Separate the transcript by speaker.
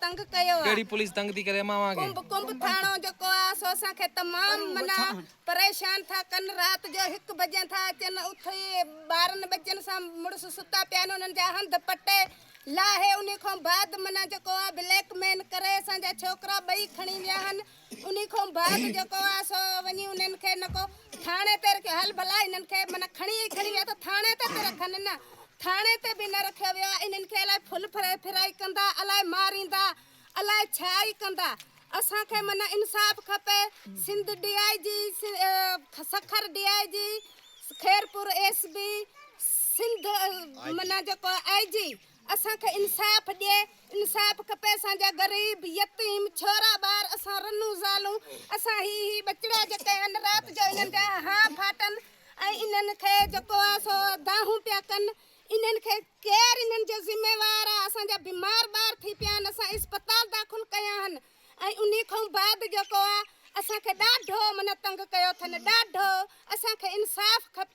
Speaker 1: तंग कयो आहे।
Speaker 2: केड़ी पुलिस तंग थी करे मावा के?
Speaker 1: कुंभ थाणो जेको आहे सो असांखे तमामु माना परेशान था कनि। राति जो 1 बजे था अचनि, उथी 12 बजनि सां मुड़ुस सुता पिया आहिनि, उन्हनि जा हंध पटे लाहे। उन खां बाद माना जेको आहे ब्लैकमेल करे असांजा छोकिरा 2 खणी विया आहिनि। उन खां बाद जेको आहे सो वञी उन्हनि खे न को थाणे ते रखियो। हल भला हिननि खे माना खणी विया त थाणे ते रखनि न, थाणे ते बि न रखियो वियो आहे। इन्हनि खे अलाए फुल फिराई कंदा, अलाए मारींदा, अलाए छा ई कंदा। असांखे माना इंसाफ़ खपे। Sindh DIG, Sukkur DIG, Khairpur SB, Sindh माना जेको IG असांखे इंसाफ़ ॾिए। इंसाफ़ खपे। असांजा ग़रीब यतीम छोरा ॿार, असां रनू ज़ालूं, असां ही बचड़ा जेके आहिनि राति जो इन्हनि जा हाँ फाटनि ऐं इन्हनि खे जेको आहे सो दाहूं पिया कनि। इन्हनि खे केरु इन्हनि जो ज़िम्मेवार आहे? असांजा बीमार ॿार थी पिया आहिनि, असां इस्पताल दाख़िल कया आहिनि। ऐं उन खां बाद जेको आहे असांखे ॾाढो माना तंग कयो अथनि, ॾाढो। असांखे इंसाफ़ खपे।